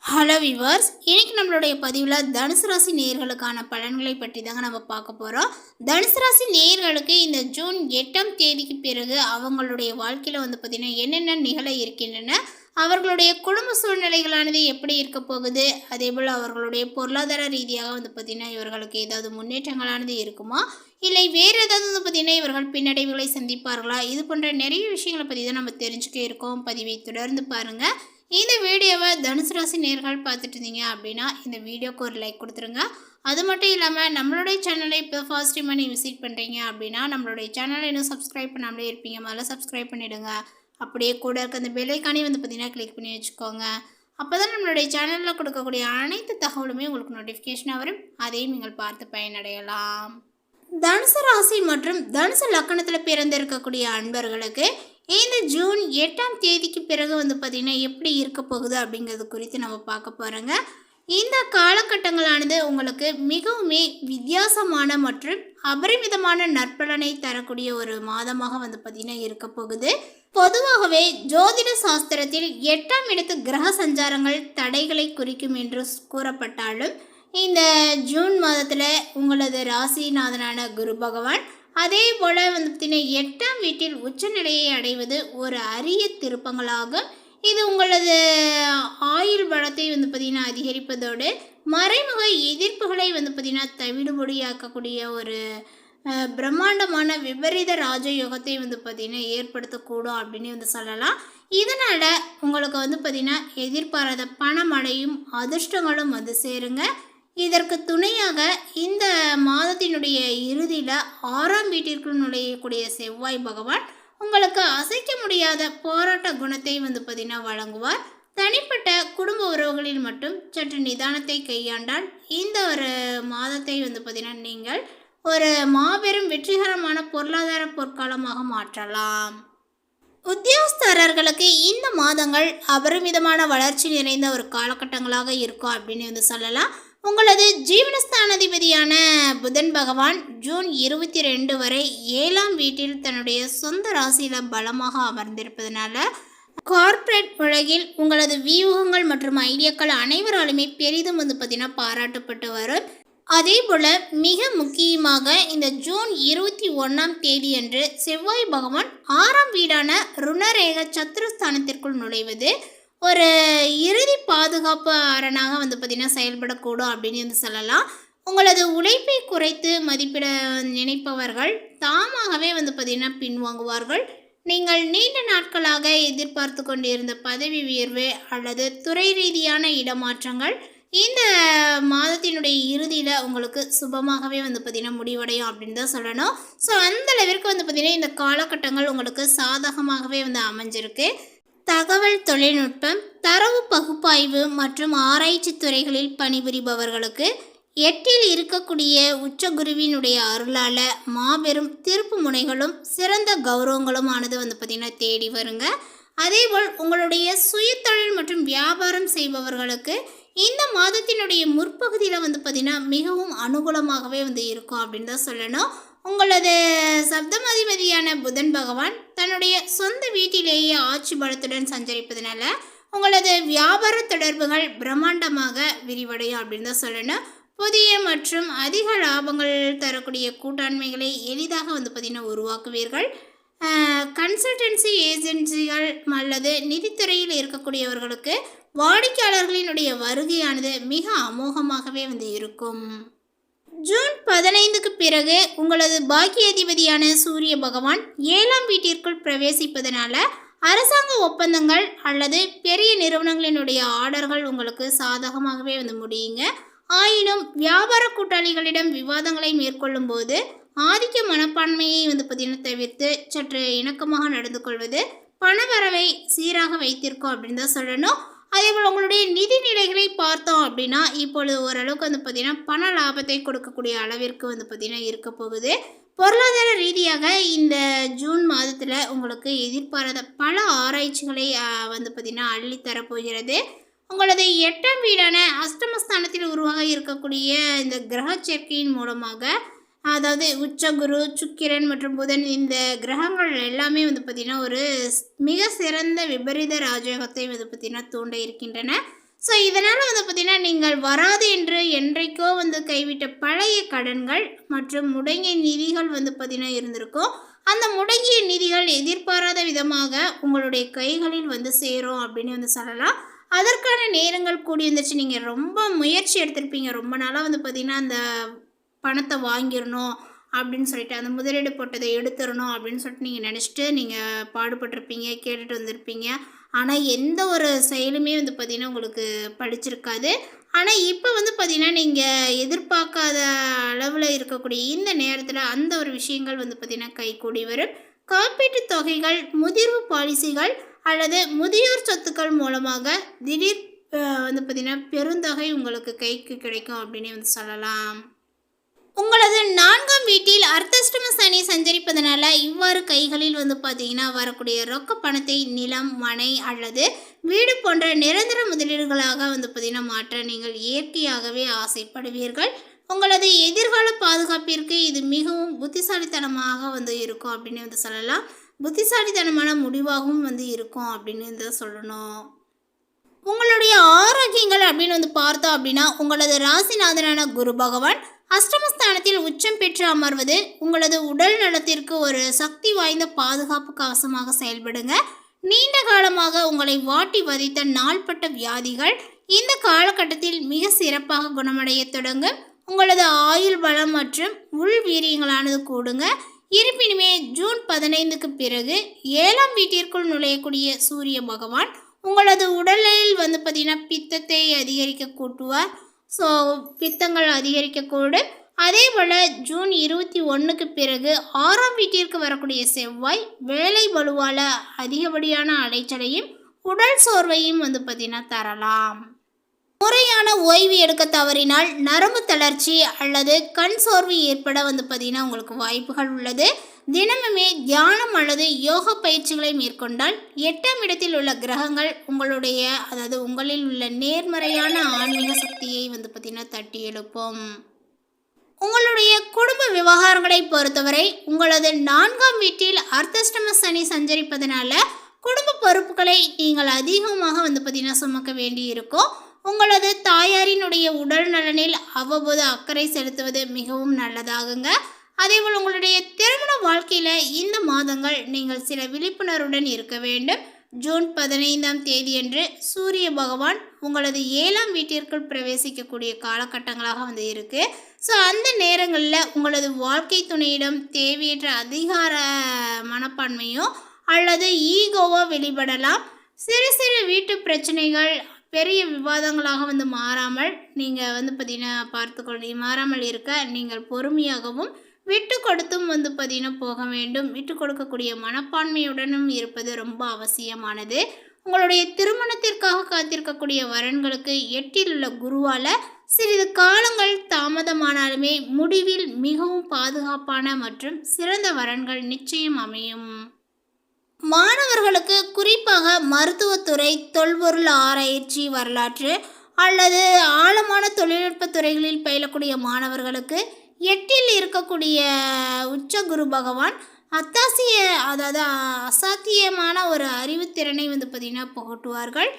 Hello viewers, இன்னைக்கு நம்மளுடைய பதிவில் தனுசு ராசி நேயர்களுக்கான பலன்களை பற்றி தாங்க நம்ம பார்க்க போகிறோம். தனுசு ராசி நேயர்களுக்கு இந்த ஜூன் 8ஆம் தேதிக்கு பிறகு அவங்களுடைய வாழ்க்கையில் பார்த்திங்கன்னா என்னென்ன நிகழ இருக்கின்றன, அவர்களுடைய குடும்ப சூழ்நிலைகளானது எப்படி இருக்க போகுது, அதே போல் அவர்களுடைய பொருளாதார ரீதியாக பார்த்திங்கன்னா இவர்களுக்கு ஏதாவது முன்னேற்றங்களானது இருக்குமா, இல்லை வேறு ஏதாவது பார்த்திங்கன்னா இவர்கள் பின்னடைவுகளை சந்திப்பார்களா, இது போன்ற நிறைய விஷயங்களை பற்றி தான் நம்ம தெரிஞ்சுக்க இருக்கோம். பதிவை தொடர்ந்து பாருங்கள். இந்த வீடியோவை தனுசு ராசி நேர்கள் பார்த்துட்டு இருந்தீங்க அப்படின்னா இந்த வீடியோக்கு ஒரு லைக் கொடுத்துருங்க. அது மட்டும் இல்லாமல் நம்மளுடைய சேனலை இப்போ ஃபர்ஸ்ட் டைம் நீ விசிட் பண்ணுறீங்க அப்படின்னா நம்மளுடைய சேனலை இன்னும் சப்ஸ்கிரைப் பண்ணாமலே இருப்பீங்க, முதல்ல சப்ஸ்கிரைப் பண்ணிவிடுங்க. அப்படியே கூட இருக்க அந்த பெல்லைக்கானே பார்த்திங்கன்னா கிளிக் பண்ணி வச்சுக்கோங்க. அப்போ தான் நம்மளுடைய சேனலில் கொடுக்கக்கூடிய அனைத்து தகவலுமே உங்களுக்கு நோட்டிஃபிகேஷனாக வரும், அதையும் நீங்கள் பார்த்து பயனடையலாம். தனுசு ராசி மற்றும் தனுசு லக்கணத்தில் பிறந்திருக்கக்கூடிய அன்பர்களுக்கு இந்த ஜூன் 8ஆம் தேதிக்கு பிறகு பார்த்திங்கன்னா எப்படி இருக்க போகுது அப்படிங்கிறது குறித்து நம்ம பார்க்க போகிறோங்க. இந்த காலகட்டங்களானது உங்களுக்கு மிகவுமே வித்தியாசமான மற்றும் அபரிமிதமான நற்பலனை தரக்கூடிய ஒரு மாதமாக பார்த்திங்கன்னா இருக்க போகுது. பொதுவாகவே ஜோதிட சாஸ்திரத்தில் 8ஆம் இடத்து கிரக சஞ்சாரங்கள் தடைகளை குறிக்கும் என்று கூறப்பட்டாலும் இந்த ஜூன் மாதத்தில் உங்களது ராசிநாதனான குரு பகவான் அதே போல் பார்த்திங்கன்னா 8ஆம் வீட்டில் உச்சநிலையை அடைவது ஒரு அரிய திருப்பங்களாகும். இது உங்களது ஆயுள் பலத்தை பார்த்திங்கன்னா அதிகரிப்பதோடு மறைமுக எதிர்ப்புகளை பார்த்திங்கன்னா தவிடுபொடியாக்கக்கூடிய ஒரு பிரம்மாண்டமான விபரீத ராஜயோகத்தை பார்த்திங்கன்னா ஏற்படுத்தக்கூடும் அப்படின்னு சொல்லலாம். இதனால் உங்களுக்கு பார்த்திங்கன்னா எதிர்பாராத பணமழையும் அதிர்ஷ்டங்களும் சேருங்க. இதற்கு துணையாக இந்த மாதத்தினுடைய இறுதியில் 6ஆம் வீட்டிற்குள் நுழையக்கூடிய செவ்வாய் பகவான் உங்களுக்கு அசைக்க முடியாத போராட்ட குணத்தை பார்த்திங்கன்னா வழங்குவார். தனிப்பட்ட குடும்ப உறவுகளில் மட்டும் சற்று நிதானத்தை கையாண்டால் இந்த ஒரு மாதத்தை பார்த்திங்கன்னா நீங்கள் ஒரு மாபெரும் வெற்றிகரமான பொருளாதார பொற்காலமாக மாற்றலாம். உத்தியோகஸ்தரர்களுக்கு இந்த மாதங்கள் அபரிமிதமான வளர்ச்சி நிறைந்த ஒரு காலகட்டங்களாக இருக்கும் அப்படின்னு சொல்லலாம். உங்களது ஜீவனஸ்தானாதிபதியான புதன் பகவான் ஜூன் 22 வரை 7ஆம் வீட்டில் தன்னுடைய சொந்த ராசியில் பலமாக அமர்ந்திருப்பதனால கார்ப்பரேட் உலகில் உங்களது வியூகங்கள் மற்றும் ஐடியாக்கள் அனைவராலுமே பெரிதும் பார்த்திங்கன்னா பாராட்டப்பட்டு வரும். அதே போல் மிக முக்கியமாக இந்த ஜூன் 21ஆம் தேதி அன்று செவ்வாய் பகவான் 6ஆம் வீடான ருணரேக சத்துருஸ்தானத்திற்குள் நுழைவது ஒரு இறுதி பாதுகாப்பு அரணாக பார்த்திங்கன்னா செயல்படக்கூடும் அப்படின்னு சொல்லலாம். உங்களது உழைப்பை குறைத்து மதிப்பிட நினைப்பவர்கள் தாமாகவே பார்த்திங்கன்னா பின்வாங்குவார்கள். நீங்கள் நீண்ட நாட்களாக எதிர்பார்த்து கொண்டிருந்த பதவி உயர்வு அல்லது துறை ரீதியான இடமாற்றங்கள் இந்த மாதத்தினுடைய இறுதியில் உங்களுக்கு சுபமாகவே பார்த்திங்கன்னா முடிவடையும் அப்படின்னு தான் சொல்லணும். ஸோ அந்தளவிற்கு பார்த்திங்கன்னா இந்த காலகட்டங்கள் உங்களுக்கு சாதகமாகவே அமைஞ்சிருக்கு. தகவல் தொழில்நுட்பம், தரவு பகுப்பாய்வு மற்றும் ஆராய்ச்சி துறைகளில் பணிபுரிபவர்களுக்கு 8இல் இருக்கக்கூடிய உச்சகுருவினுடைய அருளால் மாபெரும் திருப்பு முனைகளும் சிறந்த கௌரவங்களும் ஆனது பார்த்திங்கன்னா தேடி வருங்க. அதேபோல் உங்களுடைய சுயதொழில் மற்றும் வியாபாரம் செய்பவர்களுக்கு இந்த மாதத்தினுடைய முற்பகுதியில் பார்த்திங்கன்னா மிகவும் அனுகூலமாகவே இருக்கும் அப்படின்னு தான் சொல்லணும். உங்களது சப்தமாதிபதியான புதன் பகவான் தன்னுடைய சொந்த வீட்டிலேயே ஆட்சி பலத்துடன் சஞ்சரிப்பதனால உங்களது வியாபார தொடர்புகள் பிரம்மாண்டமாக விரிவடையும் அப்படின்னு தான் சொல்லணும். புதிய மற்றும் அதிக லாபங்கள் தரக்கூடிய கூட்டாண்மைகளை எளிதாக பார்த்திங்கன்னா உருவாக்குவீர்கள். கன்சல்டன்சி ஏஜென்சிகள் அல்லது நிதித்துறையில் இருக்கக்கூடியவர்களுக்கு வாடிக்கையாளர்களினுடைய வருகையானது மிக அமோகமாகவே இருக்கும். ஜூன் 15க்கு பிறகு உங்களது பாக்கியாதிபதியான சூரிய பகவான் 7ஆம் வீட்டிற்குள் பிரவேசிப்பதனால அரசாங்க ஒப்பந்தங்கள் அல்லது பெரிய நிறுவனங்களினுடைய ஆர்டர்கள் உங்களுக்கு சாதகமாகவே முடியுங்க. ஆயினும் வியாபார கூட்டாளிகளிடம் விவாதங்களை மேற்கொள்ளும் போது ஆதிக்க மனப்பான்மையை பார்த்திங்கன்னா தவிர்த்து சற்று இணக்கமாக நடந்து கொள்வது பணவரவை சீராக வைத்திருக்கும் அப்படின்னு தான் சொல்லணும். அதேபோல் உங்களுடைய நிதி நிலைகளை பார்த்தோம் அப்படின்னா இப்பொழுது ஓரளவுக்கு பார்த்திங்கன்னா பண லாபத்தை கொடுக்கக்கூடிய அளவிற்கு பார்த்திங்கன்னா இருக்க போகுது. பொருளாதார ரீதியாக இந்த ஜூன் மாதத்தில் உங்களுக்கு எதிர்பாராத பல ஆராய்ச்சிகளை பார்த்திங்கன்னா அள்ளித்தரப்போகிறது. உங்களது 8ஆம் வீடான அஷ்டமஸ்தானத்தில் உருவாக இருக்கக்கூடிய இந்த கிரக சேர்க்கையின் மூலமாக, அதாவது உச்சகுரு, சுக்கிரன் மற்றும் புதன் இந்த கிரகங்கள் எல்லாமே பார்த்திங்கன்னா ஒரு மிக சிறந்த விபரீத ராஜயோகத்தை பார்த்திங்கன்னா தூண்ட இருக்கின்றன. ஸோ இதனால் வந்து பார்த்திங்கன்னா நீங்கள் வராது என்று என்றைக்கோ வந்து கைவிட்ட பழைய கடன்கள் மற்றும் முடங்கிய நிதிகள் வந்து பார்த்திங்கன்னா இருந்திருக்கும். அந்த முடங்கிய நிதிகள் எதிர்பாராத விதமாக உங்களுடைய கைகளில் வந்து சேரும் அப்படின்னு வந்து சொல்லலாம். அதற்கான நேரங்கள் கூடி வந்துருச்சு. நீங்கள் ரொம்ப முயற்சி எடுத்திருப்பீங்க. ரொம்ப நாளாக வந்து பார்த்திங்கன்னா அந்த பணத்தை வாங்கிடணும் அப்படின்னு சொல்லிட்டு, அந்த முதலீடு போட்டதை எடுத்துடணும் அப்படின்னு சொல்லிட்டு நீங்கள் நினச்சிட்டு நீங்கள் பாடுபட்டிருப்பீங்க, கேட்டுட்டு வந்திருப்பீங்க. ஆனால் எந்த ஒரு செயலுமே வந்து பார்த்திங்கன்னா உங்களுக்கு பலிச்சிருக்காது. ஆனால் இப்போ வந்து பார்த்திங்கன்னா நீங்கள் எதிர்பார்க்காத அளவில் இருக்கக்கூடிய இந்த நேரத்தில் அந்த ஒரு விஷயங்கள் வந்து பார்த்திங்கன்னா கைகூடி வரும். காப்பீட்டு தொகைகள், முதிர்வு பாலிசிகள் அல்லது முதியோர் சொத்துக்கள் மூலமாக திடீர் வந்து பார்த்திங்கன்னா பெருந்தொகை உங்களுக்கு கைக்கு கிடைக்கும் அப்படின்னு வந்து சொல்லலாம். உங்களது 4ஆம் வீட்டில் அர்த்தஷ்டம சனி சஞ்சரிப்பதனால இவ்வாறு கைகளில் வந்து பார்த்தீங்கன்னா வரக்கூடிய ரொக்க பணத்தை நிலம், மனை அல்லது வீடு போன்ற நிரந்தர முதலீடுகளாக வந்து பார்த்தீங்கன்னா மாற்ற நீங்கள் இயற்கையாகவே ஆசைப்படுவீர்கள். உங்களது எதிர்கால பாதுகாப்பிற்கு இது மிகவும் புத்திசாலித்தனமாக வந்து இருக்கும் அப்படின்னு வந்து சொல்லலாம். புத்திசாலித்தனமான முடிவாகவும் வந்து இருக்கும் அப்படின்னு வந்து சொல்லணும். உங்களுடைய ஆரோக்கியங்கள் அப்படின்னு வந்து பார்த்தோம் அப்படின்னா, உங்களது ராசிநாதனான குரு பகவான் அஷ்டமஸ்தானத்தில் உச்சம் பெற்று அமர்வது உங்களது உடல் நலத்திற்கு ஒரு சக்தி வாய்ந்த பாதுகாப்பு கவசமாக செயல்படுங்க. நீண்ட காலமாக உங்களை வாட்டி வதைத்த நாள்பட்ட வியாதிகள் இந்த காலகட்டத்தில் மிக சிறப்பாக குணமடைய தொடங்கும். உங்களது ஆயுள் பலம் மற்றும் உள் வீரியங்களானது கூடுங்க. இருப்பினுமே ஜூன் 15க்கு பிறகு 7ஆம் வீட்டிற்குள் நுழையக்கூடிய சூரிய பகவான் உங்களது உடலில் வந்து பார்த்திங்கன்னா பித்தத்தை அதிகரிக்க கூட்டுவார். ஸோ பித்தங்கள் அதிகரிக்கக்கூடும். அதே போல் ஜூன் 21க்கு பிறகு 6ஆம் வீட்டிற்கு வரக்கூடிய செவ்வாய் வேலை பளுவால் அதிகப்படியான அலைச்சலையும் உடல் சோர்வையும் வந்து பார்த்திங்கன்னா தரலாம். முறையான ஓய்வு எடுக்க தவறினால் நரம்பு தளர்ச்சி அல்லது கண் சோர்வு ஏற்பட வந்து பார்த்திங்கன்னா உங்களுக்கு வாய்ப்புகள் உள்ளது. தினமுமே தியானம் அல்லது யோகா பயிற்சிகளை மேற்கொண்டால் 8ஆம் இடத்தில் உள்ள கிரகங்கள் உங்களில் உள்ள நேர்மறையான ஆன்மீக சக்தியை வந்து பார்த்திங்கன்னா தட்டி எழுப்பும். உங்களுடைய குடும்ப விவகாரங்களை பொறுத்தவரை உங்களது 4ஆம் வீட்டில் அர்த்தஷ்டம சனி சஞ்சரிப்பதனால குடும்ப பொறுப்புகளை நீங்கள் அதிகமாக வந்து பார்த்திங்கன்னா சுமக்க வேண்டி இருக்கும். உங்களது தாயாரினுடைய உடல் நலனில் அவ்வப்போது அக்கறை செலுத்துவது மிகவும் நல்லதாகுங்க. அதேபோல் உங்களுடைய திருமண வாழ்க்கையில் இந்த மாதங்கள் நீங்கள் சில விழிப்புணர்வுடன் இருக்க வேண்டும். ஜூன் 15ஆம் தேதியன்று சூரிய பகவான் உங்களது 7ஆம் வீட்டிற்குள் பிரவேசிக்கக்கூடிய காலகட்டங்களாக வந்து இருக்குது. ஸோ அந்த நேரங்களில் உங்களது வாழ்க்கை துணையிடம் தேவையற்ற அதிகார மனப்பான்மையோ அல்லது ஈகோவோ வெளிப்படலாம். சிறு சிறு வீட்டு பிரச்சனைகள் பெரிய விவாதங்களாக வந்து மாறாமல் நீங்கள் வந்து பார்த்திங்கன்னா மாறாமல் இருக்க நீங்கள் பொறுமையாகவும் விட்டு கொடுத்தும் வந்து பார்த்திங்கன்னா போக வேண்டும். விட்டு கொடுக்கக்கூடிய மனப்பான்மையுடனும் இருப்பது ரொம்ப அவசியமானது. உங்களுடைய திருமணத்திற்காக காத்திருக்கக்கூடிய வரன்களுக்கு 8இல் உள்ள குருவால் சிறிது காலங்கள் தாமதமானாலுமே முடிவில் மிகவும் பாதுகாப்பான மற்றும் சிறந்த வரன்கள் நிச்சயம் அமையும். மாணவர்களுக்கு குறிப்பாக மருத்துவத்துறை, தொல்பொருள் ஆராய்ச்சி, வரலாற்று அல்லது ஆழமான தொழில்நுட்ப துறைகளில் பயிலக்கூடிய மாணவர்களுக்கு 8இல் இருக்கக்கூடிய உச்ச குரு பகவான் அசாத்தியமான ஒரு அறிவுத்திறனை வந்து பார்த்திங்கன்னா புகட்டுவார்கள்.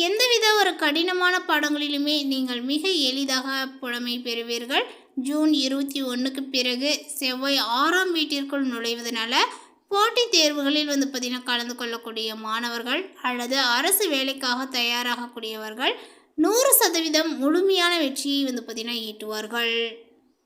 எந்தவித ஒரு கடினமான பாடங்களிலுமே நீங்கள் மிக எளிதாக புலமை பெறுவீர்கள். ஜூன் 21க்கு பிறகு செவ்வாய் 6ஆம் வீட்டிற்குள் நுழைவதனால போட்டித் தேர்வுகளில் வந்து பார்த்திங்கன்னா கலந்து கொள்ளக்கூடிய மாணவர்கள் அல்லது அரசு வேலைக்காக தயாராகக்கூடியவர்கள் 100% முழுமையான வெற்றியை வந்து பார்த்திங்கன்னா ஈட்டுவார்கள்.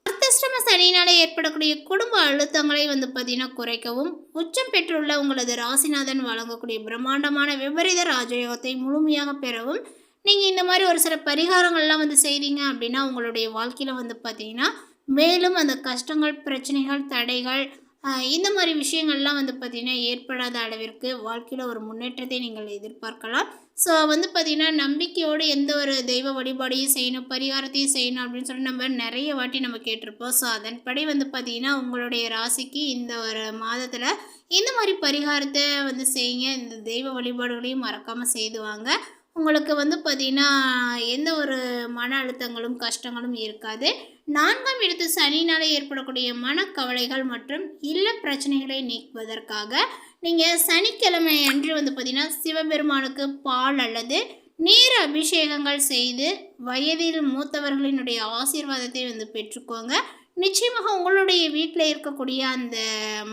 அர்த்தஷ்டம சனியினால் ஏற்படக்கூடிய குடும்ப அழுத்தங்களை வந்து பார்த்திங்கன்னா குறைக்கவும் உச்சம் பெற்றுள்ள உங்களது ராசிநாதன் வழங்கக்கூடிய பிரம்மாண்டமான விபரீத ராஜயோகத்தை முழுமையாக பெறவும் நீங்கள் இந்த மாதிரி ஒரு சில பரிகாரங்கள்லாம் வந்து செய்தீங்க அப்படின்னா உங்களுடைய வாழ்க்கையில் வந்து பார்த்திங்கன்னா மேலும் அந்த கஷ்டங்கள், பிரச்சனைகள், தடைகள் இந்த மாதிரி விஷயங்கள்லாம் வந்து பார்த்திங்கன்னா ஏற்படாத அளவிற்கு வாழ்க்கையில் ஒரு முன்னேற்றத்தை நீங்கள் எதிர்பார்க்கலாம். ஸோ வந்து பார்த்திங்கன்னா நம்பிக்கையோடு எந்த ஒரு தெய்வ வழிபாடையும் செய்யணும், பரிகாரத்தையும் செய்யணும் அப்படின்னு சொல்லி நம்ம நிறைய வாட்டி நம்ம கேட்டிருப்போம். ஸோ அதன்படி வந்து பார்த்திங்கன்னா உங்களுடைய ராசிக்கு இந்த ஒரு மாதத்தில் இந்த மாதிரி பரிகாரத்தை வந்து செய்யுங்க. இந்த தெய்வ வழிபாடுகளையும் மறக்காமல் செய்துவாங்க. உங்களுக்கு வந்து பார்த்திங்கன்னா எந்த ஒரு மன அழுத்தங்களும் கஷ்டங்களும் இருக்காது. 4ஆம் இடத்து சனியினால் ஏற்படக்கூடிய மனக்கவலைகள் மற்றும் இல்ல பிரச்சனைகளை நீக்குவதற்காக நீங்கள் சனிக்கிழமை அன்று வந்து பார்த்திங்கன்னா சிவபெருமானுக்கு பால் அல்லது நீர் அபிஷேகங்கள் செய்து வயதில் மூத்தவர்களினுடைய ஆசீர்வாதத்தை வந்து பெற்றுக்கோங்க. நிச்சயமாக உங்களுடைய வீட்டில் இருக்கக்கூடிய அந்த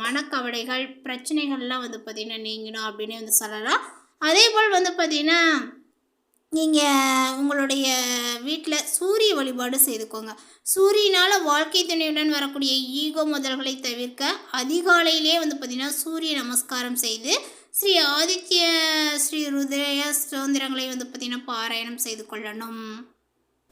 மனக்கவலைகள் பிரச்சனைகள்லாம் வந்து பார்த்திங்கன்னா நீங்கணும் அப்படின்னு வந்து சொல்லலாம். அதே போல் வந்து பார்த்திங்கன்னா நீங்கள் உங்களுடைய வீட்டில் சூரிய வழிபாடு செய்துக்கோங்க. சூரியனால் வாழ்க்கை துணையுடன் வரக்கூடிய ஈகோ முதல்களை தவிர்க்க அதிகாலையிலே வந்து பார்த்திங்கன்னா சூரிய நமஸ்காரம் செய்து ஸ்ரீ ஆதித்ய ஸ்ரீ ருத்ரய ஸ்தோத்திரங்களை வந்து பார்த்திங்கன்னா பாராயணம் செய்து கொள்ளணும்.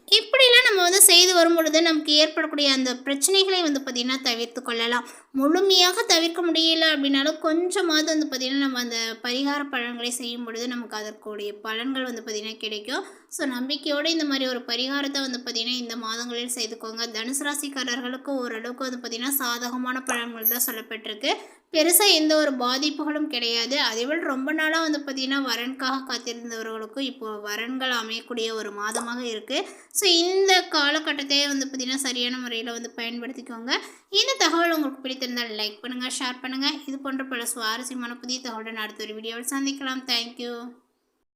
இப்படிலாம் நம்ம வந்து செய்து வரும் பொழுது நமக்கு ஏற்படக்கூடிய அந்த பிரச்சனைகளை வந்து பார்த்திங்கன்னா தவிர்த்து கொள்ளலாம். முழுமையாக தவிர்க்க முடியல அப்படின்னாலும் கொஞ்சமாவது வந்து பார்த்திங்கன்னா நம்ம அந்த பரிகார பலன்களை செய்யும் பொழுது நமக்கு அதற்குடைய பலன்கள் வந்து பார்த்திங்கன்னா கிடைக்கும். ஸோ நம்பிக்கையோடு இந்த மாதிரி ஒரு பரிகாரத்தை வந்து பார்த்திங்கன்னா இந்த மாதங்களில் செய்துக்கோங்க. தனுசு ராசிக்காரர்களுக்கு ஓரளவுக்கு வந்து பார்த்திங்கன்னா சாதகமான பலன்கள் தான் சொல்லப்பட்டிருக்கு. பெருசாக எந்த ஒரு பாதிப்புகளும் கிடையாது. அதேபோல் ரொம்ப நாளாக வந்து பார்த்திங்கன்னா வரனுக்காக காத்திருந்தவர்களுக்கும் இப்போது வரன்கள் அமையக்கூடிய ஒரு மாதமாக இருக்குது. ஸோ இந்த காலகட்டத்தை வந்து பார்த்திங்கன்னா சரியான முறையில் வந்து பயன்படுத்திக்கோங்க. இந்த தகவல் உங்களுக்கு பிடித்திருந்தால் லைக் பண்ணுங்கள், ஷேர் பண்ணுங்கள். இது போன்ற பல சுவாரஸ்யமான புதிய தகவலுடன் அடுத்த ஒரு வீடியோவில் சந்திக்கலாம். தேங்க்யூ.